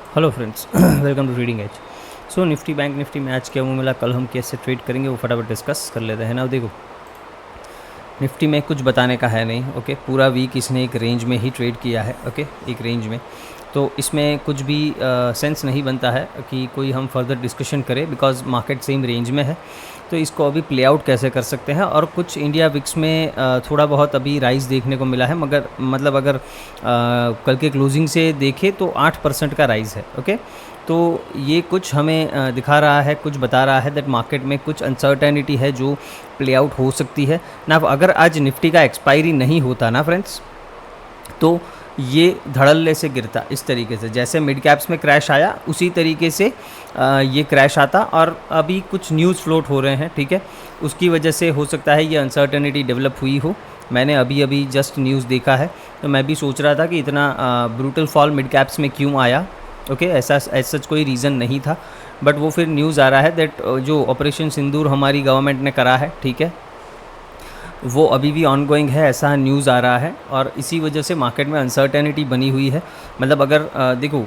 Hello friends, welcome to reading age. So Nifty bank Nifty में आज क्या वो मिला, कल हम कैसे ट्रेड करेंगे वो फटाफट डिस्कस कर लेते हैं ना। देखो, निफ्टी में कुछ बताने का है नहीं। ओके, पूरा वीक इसने एक रेंज में ही ट्रेड किया है। ओके, एक रेंज में, तो इसमें कुछ भी सेंस नहीं बनता है कि कोई हम फर्दर डिस्कशन करें, बिकॉज मार्केट सेम रेंज में है। तो इसको अभी प्ले आउट कैसे कर सकते हैं, और कुछ इंडिया विक्स में थोड़ा बहुत अभी राइज देखने को मिला है, मगर मतलब अगर कल के क्लोजिंग से देखें तो 8% का राइज है। ओके, तो ये कुछ हमें दिखा रहा है, कुछ बता रहा है दैट मार्केट में कुछ अनसर्टेनिटी है जो प्ले आउट हो सकती है ना। अगर आज निफ्टी का एक्सपायरी नहीं होता ना फ्रेंड्स, तो ये धड़ल्ले से गिरता इस तरीके से, जैसे मिड कैप्स में क्रैश आया उसी तरीके से ये क्रैश आता। और अभी कुछ न्यूज़ फ्लोट हो रहे हैं, ठीक है, उसकी वजह से हो सकता है ये अनसर्टेनिटी डेवलप हुई हो। मैंने अभी अभी जस्ट न्यूज़ देखा है, तो मैं भी सोच रहा था कि इतना ब्रूटल फॉल मिड कैप्स में क्यों आया। ओके, ऐसा सच कोई रीज़न नहीं था, बट वो फिर न्यूज़ आ रहा है दैट जो ऑपरेशन सिंदूर हमारी गवर्नमेंट ने करा है, ठीक है, वो अभी भी ऑनगोइंग है, ऐसा न्यूज़ आ रहा है। और इसी वजह से मार्केट में अनसर्टेनिटी बनी हुई है। मतलब अगर देखो,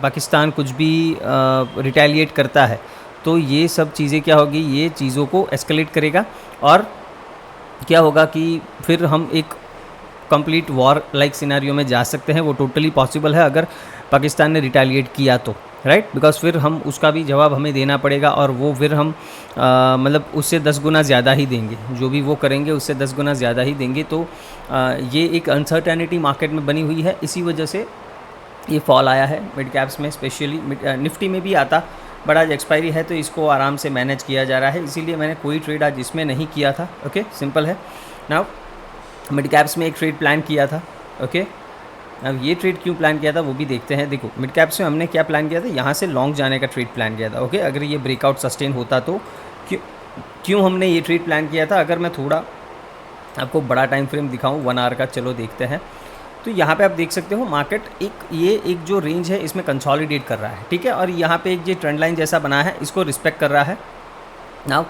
पाकिस्तान कुछ भी रिटेलिएट करता है तो ये सब चीज़ें क्या होगी, ये चीज़ों को एस्केलेट करेगा, और क्या होगा कि फिर हम एक कंप्लीट वॉर लाइक सिनेरियो में जा सकते हैं। वो टोटली पॉसिबल है अगर पाकिस्तान ने रिटेलिएट किया तो, राइट, बिकॉज फिर हम उसका भी जवाब हमें देना पड़ेगा, और वो फिर हम मतलब उससे 10 गुना ज़्यादा ही देंगे। जो भी वो करेंगे उससे 10 गुना ज़्यादा ही देंगे। तो ये एक अनसर्टेनिटी मार्केट में बनी हुई है, इसी वजह से ये फॉल आया है मिड कैप्स में, स्पेशली निफ्टी में भी आता, बट आज एक्सपायरी है तो इसको आराम से मैनेज किया जा रहा है, इसीलिए मैंने कोई ट्रेड आज इसमें नहीं किया था। ओके, सिंपल है। नाउ मिड कैप्स में एक ट्रेड प्लान किया था। ओके, अब ये ट्रेड क्यों प्लान किया था वो भी देखते हैं। देखो, मिड कैप्स में हमने क्या प्लान किया था, यहाँ से लॉन्ग जाने का ट्रेड प्लान किया था। ओके, अगर ये ब्रेकआउट सस्टेन होता तो क्यों हमने ये ट्रेड प्लान किया था। अगर मैं थोड़ा आपको बड़ा टाइम फ्रेम दिखाऊं 1 आवर का, चलो देखते हैं। तो यहाँ पे आप देख सकते हो मार्केट एक जो रेंज है इसमें कंसोलिडेट कर रहा है, ठीक है, और यहाँ पे एक जो ट्रेंड लाइन जैसा बना है इसको रिस्पेक्ट कर रहा है। नाउ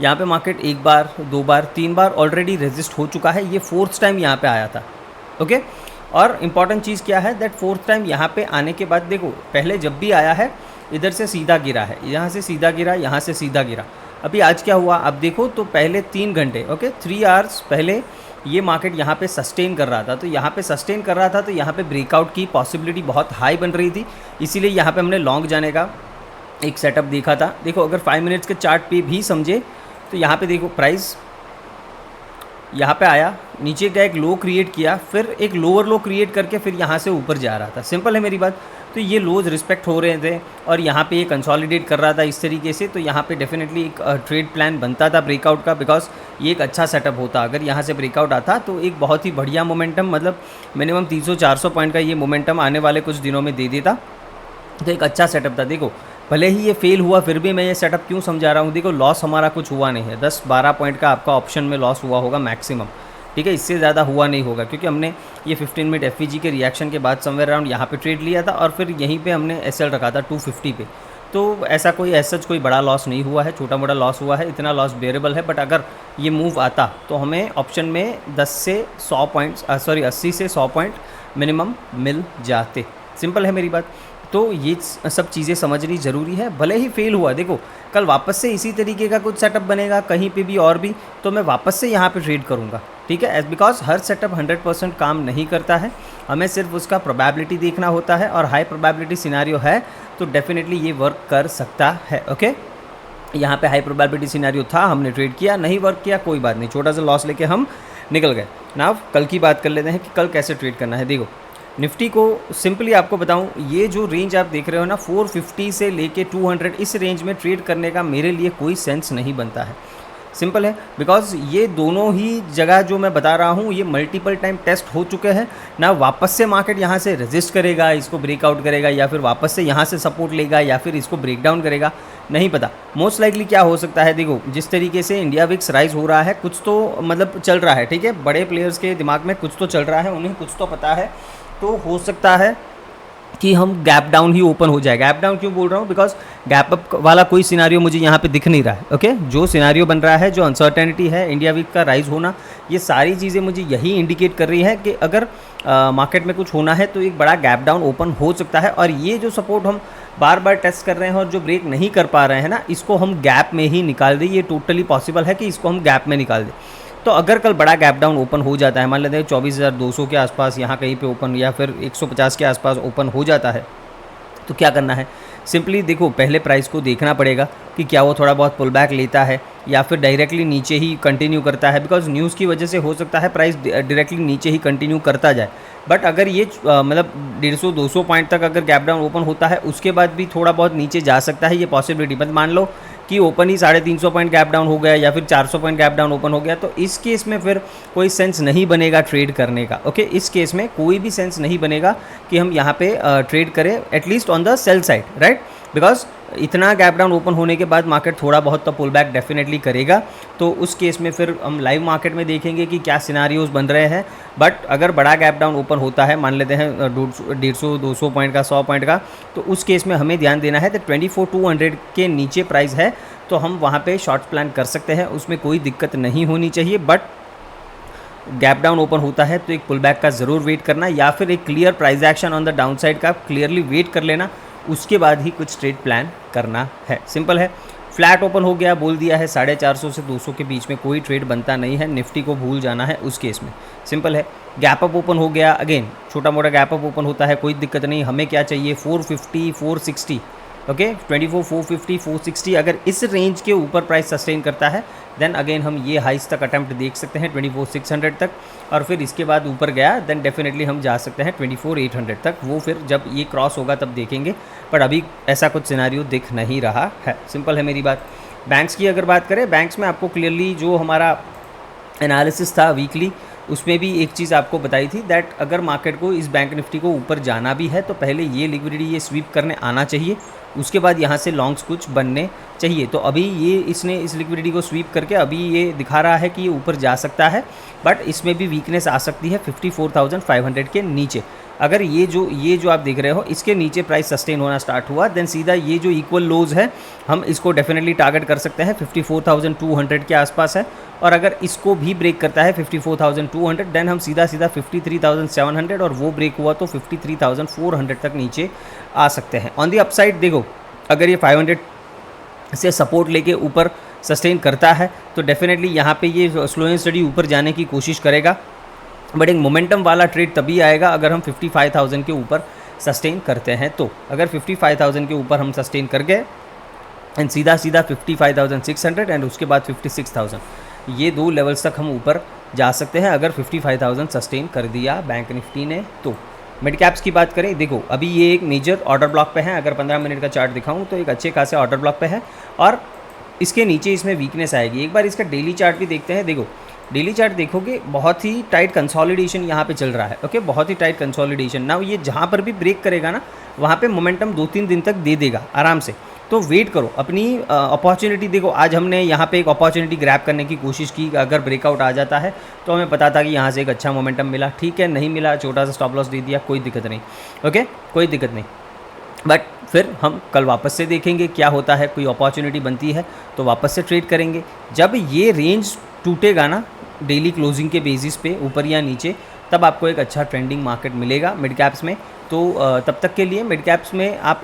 यहाँ पे मार्केट 1 बार 2 बार 3 बार ऑलरेडी रेजिस्ट हो चुका है, ये 4th टाइम यहाँ पे आया था। ओके, और इम्पॉर्टेंट चीज़ क्या है दैट 4th टाइम यहाँ पे आने के बाद देखो, पहले जब भी आया है इधर से सीधा गिरा है, यहाँ से सीधा गिरा, यहाँ से सीधा गिरा। अभी आज क्या हुआ अब देखो, तो पहले 3 घंटे, ओके, 3 आवर्स पहले ये मार्केट यहाँ पे सस्टेन कर रहा था, तो यहाँ पे सस्टेन कर रहा था, तो यहाँ पे ब्रेकआउट की पॉसिबिलिटी बहुत हाई बन रही थी, इसीलिए यहाँ पे हमने लॉन्ग जाने का एक सेटअप देखा था। देखो, अगर 5 मिनट्स के चार्ट पे भी समझे तो यहाँ पे देखो प्राइस यहाँ पे आया, नीचे का एक लो क्रिएट किया, फिर एक लोअर लो क्रिएट करके फिर यहाँ से ऊपर जा रहा था। सिंपल है मेरी बात। तो ये लोज रिस्पेक्ट हो रहे थे, और यहाँ पे ये कंसोलिडेट कर रहा था इस तरीके से, तो यहाँ पे डेफिनेटली एक ट्रेड प्लान बनता था ब्रेकआउट का, बिकॉज ये एक अच्छा सेटअप होता। अगर यहाँ से ब्रेकआउट आता तो एक बहुत ही बढ़िया मोमेंटम, मतलब मिनिमम 300-400 पॉइंट का ये मोमेंटम आने वाले कुछ दिनों में दे देता, तो एक अच्छा सेटअप था। देखो, भले ही ये फेल हुआ, फिर भी मैं ये सेटअप क्यों समझा रहा हूँ। देखो, लॉस हमारा कुछ हुआ नहीं है, 10-12 पॉइंट का आपका ऑप्शन में लॉस हुआ होगा मैक्सिमम, ठीक है, इससे ज़्यादा हुआ नहीं होगा, क्योंकि हमने ये 15 मिनट एफवीजी के रिएक्शन के बाद समवेयर अराउंड यहाँ पे ट्रेड लिया था, और फिर यहीं पे हमने एसएल रखा था 250 पे। तो ऐसा कोई सच कोई बड़ा लॉस नहीं हुआ है, छोटा मोटा लॉस हुआ है, इतना लॉस बेरेबल है। बट अगर ये मूव आता तो हमें ऑप्शन में 10 से 100 पॉइंट्स 80 से 100 पॉइंट मिनिमम मिल जाते। सिंपल है मेरी बात। तो ये सब चीज़ें समझनी ज़रूरी है। भले ही फेल हुआ, देखो कल वापस से इसी तरीके का कुछ सेटअप बनेगा कहीं पे भी और भी, तो मैं वापस से यहाँ पे ट्रेड करूँगा, ठीक है, बिकॉज हर सेटअप 100% काम नहीं करता है, हमें सिर्फ उसका प्रोबेबिलिटी देखना होता है, और हाई प्रोबेबिलिटी सिनेरियो है तो डेफिनेटली ये वर्क कर सकता है। ओके, यहाँ पे हाई प्रोबेबिलिटी सिनेरियो था, हमने ट्रेड किया, नहीं वर्क किया, कोई बात नहीं, छोटा सा लॉस लेके हम निकल गए। नाउ कल की बात कर लेते हैं कि कल कैसे ट्रेड करना है। देखो, निफ्टी को सिंपली आपको बताऊं, ये जो रेंज आप देख रहे हो ना 450 से लेके 200, इस रेंज में ट्रेड करने का मेरे लिए कोई सेंस नहीं बनता है। सिंपल है, बिकॉज ये दोनों ही जगह जो मैं बता रहा हूँ ये मल्टीपल टाइम टेस्ट हो चुके हैं ना। वापस से मार्केट यहाँ से रेजिस्ट करेगा, इसको ब्रेकआउट करेगा, या फिर वापस से यहाँ से सपोर्ट लेगा, या फिर इसको ब्रेक डाउन करेगा, नहीं पता। मोस्ट लाइकली क्या हो सकता है, देखो जिस तरीके से इंडिया विक्स राइज हो रहा है, कुछ तो मतलब चल रहा है, ठीक है, बड़े प्लेयर्स के दिमाग में कुछ तो चल रहा है, उन्हें कुछ तो पता है, तो हो सकता है कि हम गैप डाउन ही ओपन हो जाए। गैप डाउन क्यों बोल रहा हूँ, बिकॉज गैप अप वाला कोई सिनारियो मुझे यहाँ पे दिख नहीं रहा है। ओके, जो सिनारियो बन रहा है, जो अनसर्टेनिटी है, इंडिया वीक का राइज होना, ये सारी चीज़ें मुझे यही इंडिकेट कर रही है कि अगर मार्केट में कुछ होना है तो एक बड़ा गैप डाउन ओपन हो सकता है। और ये जो सपोर्ट हम बार बार टेस्ट कर रहे हैं और जो ब्रेक नहीं कर पा रहे हैं ना, इसको हम गैप में ही निकाल दें। ये टोटली पॉसिबल है कि इसको हम गैप में निकाल दें। तो अगर कल बड़ा गैप डाउन ओपन हो जाता है, मान लेते हैं 24,200 के आसपास यहाँ कहीं पे ओपन, या फिर 150 के आसपास ओपन हो जाता है, तो क्या करना है, सिंपली देखो पहले प्राइस को देखना पड़ेगा कि क्या वो थोड़ा बहुत पुल बैक लेता है या फिर डायरेक्टली नीचे ही कंटिन्यू करता है। बिकॉज न्यूज़ की वजह से हो सकता है प्राइस डायरेक्टली नीचे ही कंटिन्यू करता जाए। बट अगर ये मतलब 150-200 पॉइंट तक अगर गैप डाउन ओपन होता है, उसके बाद भी थोड़ा बहुत नीचे जा सकता है, ये पॉसिबिलिटी। मतलब मान लो कि ओपन ही 350 पॉइंट गैप डाउन हो गया या फिर 400 पॉइंट गैप डाउन ओपन हो गया, तो इस केस में फिर कोई सेंस नहीं बनेगा ट्रेड करने का। ओके, इस केस में कोई भी सेंस नहीं बनेगा कि हम यहाँ पे ट्रेड करें, at least on the sell side, right. Because इतना गैप डाउन ओपन होने के बाद मार्केट थोड़ा बहुत तो पुल बैक डेफिनेटली करेगा। तो उस केस में फिर हम लाइव मार्केट में देखेंगे कि क्या सिनारियोज बन रहे हैं। बट अगर बड़ा गैप डाउन ओपन होता है, मान लेते हैं 150-200 पॉइंट का, 100 पॉइंट का, तो उस केस में हमें ध्यान देना है कि 24,200 के नीचे प्राइस है तो हम वहाँ पे शॉर्ट प्लान कर सकते हैं, उसमें कोई दिक्कत नहीं होनी चाहिए। बट गैप डाउन ओपन होता है तो एक पुल बैक का ज़रूर वेट करना, या फिर एक clear price action on the down side का क्लियरली वेट कर लेना, उसके बाद ही कुछ ट्रेड प्लान करना है। सिंपल है। फ्लैट ओपन हो गया, बोल दिया है 450 से 200 के बीच में कोई ट्रेड बनता नहीं है, निफ्टी को भूल जाना है उस केस में। सिंपल है। गैप अप ओपन हो गया, अगेन छोटा मोटा गैप अप ओपन होता है, कोई दिक्कत नहीं। हमें क्या चाहिए, 450 460, ओके 24 450 460। अगर इस रेंज के ऊपर प्राइस सस्टेन करता है देन अगेन हम ये हाइस तक अटैम्प्ट देख सकते हैं 24,600 तक, और फिर इसके बाद ऊपर गया देन डेफिनेटली हम जा सकते हैं 24,800 तक। वो फिर जब ये क्रॉस होगा तब देखेंगे, पर अभी ऐसा कुछ सिनारियो दिख नहीं रहा है। सिंपल है मेरी बात। बैंक्स की अगर बात करें, बैंक्स में आपको क्लियरली जो हमारा एनालिसिस था वीकली, उसमें भी एक चीज़ आपको बताई थी दैट अगर मार्केट को इस बैंक निफ्टी को ऊपर जाना भी है तो पहले ये लिक्विडिटी ये स्वीप करने आना चाहिए, उसके बाद यहाँ से लॉन्ग्स कुछ बनने चाहिए। तो अभी ये इसने इस लिक्विडिटी को स्वीप करके अभी ये दिखा रहा है कि ये ऊपर जा सकता है, बट इसमें भी वीकनेस आ सकती है 54,500 के नीचे। अगर ये जो आप देख रहे हो इसके नीचे प्राइस सस्टेन होना स्टार्ट हुआ देन सीधा ये जो इक्वल लोज है हम इसको डेफिनेटली टारगेट कर सकते हैं, 54,200 के आसपास है। और अगर इसको भी ब्रेक करता है 54,200 देन हम सीधा 53,700, और वो ब्रेक हुआ तो 53,400 तक नीचे आ सकते हैं। ऑन दी अपसाइड देखो, अगर ये 500 से सपोर्ट लेके ऊपर सस्टेन करता है तो डेफिनेटली यहाँ पे ये स्लो एंड स्टडी ऊपर जाने की कोशिश करेगा, बट एक मोमेंटम वाला ट्रेड तभी आएगा अगर हम 55,000 के ऊपर सस्टेन करते हैं। तो अगर 55,000 के ऊपर हम सस्टेन कर गए एंड सीधा 55,600 एंड उसके बाद 56,000, ये दो लेवल्स तक हम ऊपर जा सकते हैं अगर 55,000 सस्टेन कर दिया बैंक निफ्टी ने। तो मिड कैप्स की बात करें, देखो अभी ये एक मेजर ऑर्डर ब्लॉक पे है। अगर 15 मिनट का चार्ट दिखाऊं तो एक अच्छे खासे ऑर्डर ब्लॉक पे है और इसके नीचे इसमें वीकनेस आएगी। एक बार इसका डेली चार्ट भी देखते हैं। देखो डेली चार्ट देखोगे बहुत ही टाइट कंसोलिडेशन यहाँ पे चल रहा है, ओके बहुत ही टाइट कंसोलिडेशन। ना ये जहाँ पर भी ब्रेक करेगा ना वहाँ पे मोमेंटम 2-3 दिन तक दे देगा आराम से। तो वेट करो अपनी अपॉर्चुनिटी। देखो आज हमने यहाँ पे एक अपॉर्चुनिटी ग्रैब करने की कोशिश की, अगर ब्रेकआउट आ जाता है तो हमें पता था कि यहाँ से एक अच्छा मोमेंटम मिला, ठीक है। नहीं मिला, छोटा सा स्टॉप लॉस दे दिया, कोई दिक्कत नहीं, ओके कोई दिक्कत नहीं। बट फिर हम कल वापस से देखेंगे क्या होता है, कोई अपॉर्चुनिटी बनती है तो वापस से ट्रेड करेंगे। जब ये रेंज टूटेगा ना डेली क्लोजिंग के बेसिस पे ऊपर या नीचे, तब आपको एक अच्छा ट्रेंडिंग मार्केट मिलेगा मिड कैप्स में। तो तब तक के लिए मिड कैप्स में आप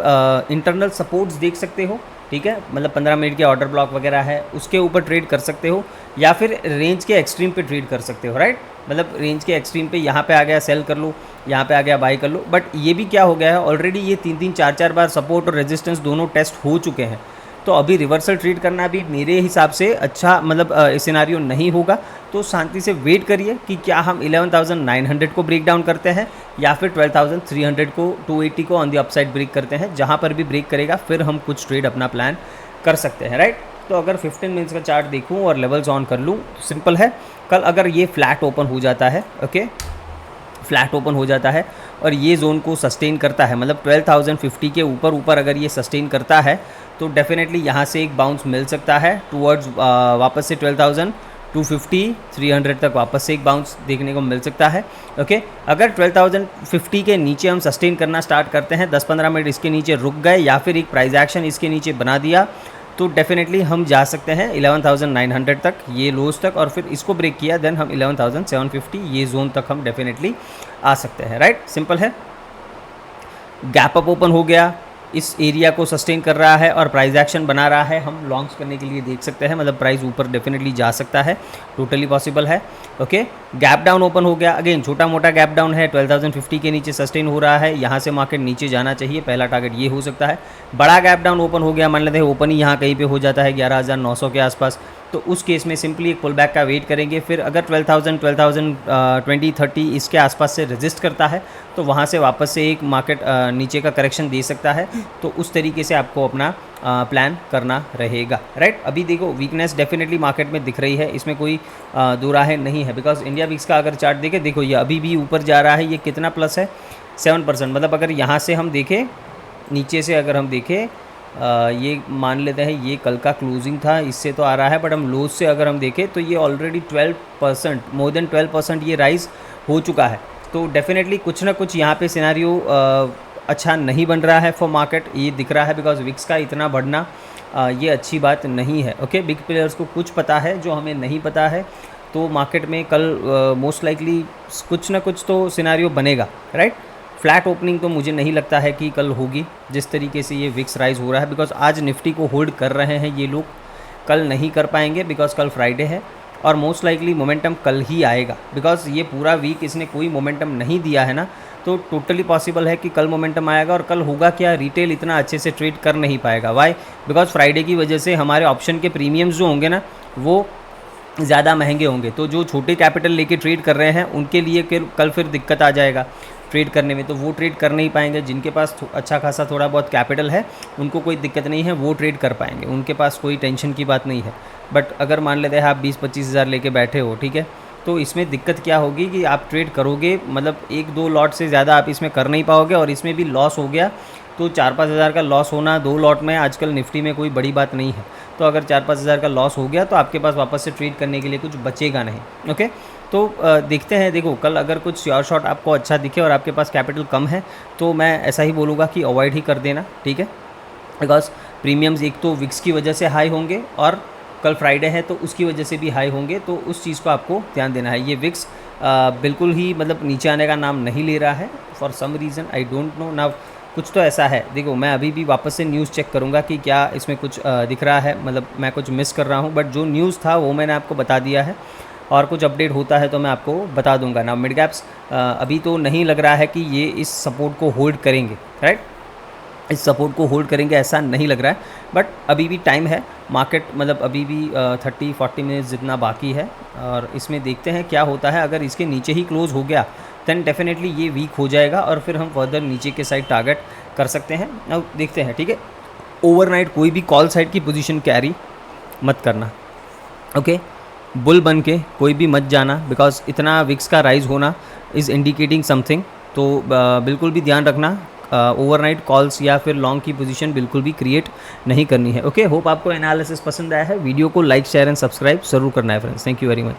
इंटरनल सपोर्ट्स देख सकते हो, ठीक है। मतलब 15 मिनट के ऑर्डर ब्लॉक वगैरह है उसके ऊपर ट्रेड कर सकते हो, या फिर रेंज के एक्सट्रीम पे ट्रेड कर सकते हो, राइट। मतलब रेंज के एक्सट्रीम पे यहाँ पे आ गया सेल कर लो, यहाँ पे आ गया बाई कर लो। बट ये भी क्या हो गया है, ऑलरेडी ये 3-3 4-4 बार सपोर्ट और रेजिस्टेंस दोनों टेस्ट हो चुके हैं। तो अभी रिवर्सल ट्रेड करना भी मेरे हिसाब से अच्छा मतलब सिनारियो नहीं होगा। तो शांति से वेट करिए कि क्या हम 11,900 को ब्रेक डाउन करते हैं या फिर 12,300 को 280 को ऑन दी अपसाइड ब्रेक करते हैं। जहाँ पर भी ब्रेक करेगा फिर हम कुछ ट्रेड अपना प्लान कर सकते हैं, राइट। तो अगर 15 मिनट्स का चार्ट देखूँ और लेवल्स ऑन कर लूँ तो सिंपल है, कल अगर ये फ्लैट ओपन हो जाता है, ओके फ्लैट ओपन हो जाता है और ये जोन को सस्टेन करता है, मतलब 12,050 के ऊपर अगर ये सस्टेन करता है तो डेफिनेटली यहाँ से एक बाउंस मिल सकता है टूवर्ड्स वापस से 12,250 300 तक वापस से एक बाउंस देखने को मिल सकता है, ओके। अगर 12,050 के नीचे हम सस्टेन करना स्टार्ट करते हैं, 10-15 मिनट इसके नीचे रुक गए या फिर एक प्राइस एक्शन इसके नीचे बना दिया, तो डेफिनेटली हम जा सकते हैं 11,900 तक, ये लोज तक, और फिर इसको ब्रेक किया देन हम 11,750 ये जोन तक हम डेफिनेटली आ सकते हैं, राइट, सिंपल है। गैप अप ओपन हो गया, इस एरिया को सस्टेन कर रहा है और प्राइस एक्शन बना रहा है, हम लॉन्ग्स करने के लिए देख सकते हैं, मतलब प्राइस ऊपर डेफिनेटली जा सकता है, टोटली पॉसिबल है। ओके, गैप डाउन ओपन हो गया, अगेन छोटा मोटा गैप डाउन है, 12,050 के नीचे सस्टेन हो रहा है, यहाँ से मार्केट नीचे जाना चाहिए, पहला टारगेट ये हो सकता है। बड़ा गैप डाउन ओपन हो गया, मान लेते हैं ओपन ही यहाँ कहीं पे हो जाता है 11,900 के आसपास, तो उस केस में सिंपली एक पुल बैक का वेट करेंगे। फिर अगर 12,000 20 30 इसके आसपास से रेजिस्ट करता है तो वहाँ से वापस से एक मार्केट नीचे का करेक्शन दे सकता है, तो उस तरीके से आपको अपना प्लान करना रहेगा, राइट। अभी देखो वीकनेस डेफिनेटली मार्केट में दिख रही है, इसमें कोई दो राहें नहीं है, बिकॉज इंडिया विक्स का अगर चार्ट देखें, देखो ये अभी भी ऊपर जा रहा है, ये कितना प्लस है 7%, मतलब अगर यहाँ से हम देखें, नीचे से अगर हम देखें, ये मान लेते हैं ये कल का क्लोजिंग था, इससे तो आ रहा है, बट हम लोज से अगर हम देखें तो ये ऑलरेडी 12%, मोर देन 12% ये राइज हो चुका है, तो डेफिनेटली कुछ ना कुछ यहाँ पे सिनेरियो अच्छा नहीं बन रहा है फॉर मार्केट, ये दिख रहा है, बिकॉज विक्स का इतना बढ़ना ये अच्छी बात नहीं है। ओके, बिग प्लेयर्स को कुछ पता है जो हमें नहीं पता है, तो मार्केट में कल मोस्ट लाइकली कुछ ना कुछ तो सिनेरियो बनेगा, राइट। फ्लैट ओपनिंग तो मुझे नहीं लगता है कि कल होगी, जिस तरीके से ये विक्स राइज हो रहा है, बिकॉज आज निफ्टी को होल्ड कर रहे हैं ये लोग, कल नहीं कर पाएंगे बिकॉज कल फ्राइडे है, और मोस्ट लाइकली मोमेंटम कल ही आएगा, बिकॉज ये पूरा वीक इसने कोई मोमेंटम नहीं दिया है ना, तो टोटली पॉसिबल है कि कल मोमेंटम आएगा। और कल होगा क्या, रिटेल इतना अच्छे से ट्रेड कर नहीं पाएगा, वाई, बिकॉज फ्राइडे की वजह से हमारे ऑप्शन के प्रीमियम्स जो होंगे ना वो ज़्यादा महंगे होंगे, तो जो छोटे कैपिटल लेके ट्रेड कर रहे हैं उनके लिए कल फिर दिक्कत आ जाएगा ट्रेड करने में, तो वो ट्रेड कर नहीं पाएंगे। जिनके पास अच्छा खासा थोड़ा बहुत कैपिटल है उनको कोई दिक्कत नहीं है, वो ट्रेड कर पाएंगे, उनके पास कोई टेंशन की बात नहीं है। बट अगर मान लेते हैं आप 20-25 हज़ार लेके बैठे हो, ठीक है, तो इसमें दिक्कत क्या होगी कि आप ट्रेड करोगे, मतलब 1-2 लॉट से ज़्यादा आप इसमें कर नहीं पाओगे, और इसमें भी लॉस हो गया तो 4-5 हज़ार का लॉस होना 2 लॉट में आजकल निफ्टी में कोई बड़ी बात नहीं है। तो अगर 4-5 हज़ार का लॉस हो गया तो आपके पास वापस से ट्रेड करने के लिए कुछ बचेगा नहीं। ओके, तो देखते हैं, देखो कल अगर कुछ श्योर शॉट आपको अच्छा दिखे और आपके पास कैपिटल कम है तो मैं ऐसा ही बोलूँगा कि अवॉइड ही कर देना, ठीक है, बिकॉज प्रीमियम्स एक तो विक्स की वजह से हाई होंगे और कल फ्राइडे है तो उसकी वजह से भी हाई होंगे, तो उस चीज़ को आपको ध्यान देना है। ये विक्स बिल्कुल ही मतलब नीचे आने का नाम नहीं ले रहा है for some reason, I don't know ना, कुछ तो ऐसा है। देखो मैं अभी भी वापस से न्यूज़ चेक करूँगा कि क्या इसमें कुछ दिख रहा है, मतलब मैं कुछ मिस कर रहा हूँ, बट जो न्यूज़ था वो मैंने आपको बता दिया है, और कुछ अपडेट होता है तो मैं आपको बता दूंगा ना। मिड कैप्स अभी तो नहीं लग रहा है कि ये इस सपोर्ट को होल्ड करेंगे, राइट, इस सपोर्ट को होल्ड करेंगे ऐसा नहीं लग रहा है, बट अभी भी टाइम है, मार्केट मतलब अभी भी 30-40 मिनट्स जितना बाकी है, और इसमें देखते हैं क्या होता है। अगर इसके नीचे ही क्लोज़ हो गया दैन डेफिनेटली ये वीक हो जाएगा और फिर हम फर्दर नीचे के साइड टारगेट कर सकते हैं। अब देखते हैं, ठीक है। ओवरनाइट कोई भी कॉल साइड की पोजीशन कैरी मत करना, ओके, बुल बन के कोई भी मत जाना, बिकॉज इतना विक्स का राइज होना इज़ इंडिकेटिंग समथिंग, तो बिल्कुल भी ध्यान रखना, ओवरनाइट कॉल्स या फिर लॉन्ग की पोजीशन बिल्कुल भी क्रिएट नहीं करनी है। ओके, होप आपको एनालिसिस पसंद आया है। वीडियो को लाइक शेयर एंड सब्सक्राइब जरूर करना है friends. Thank you very much.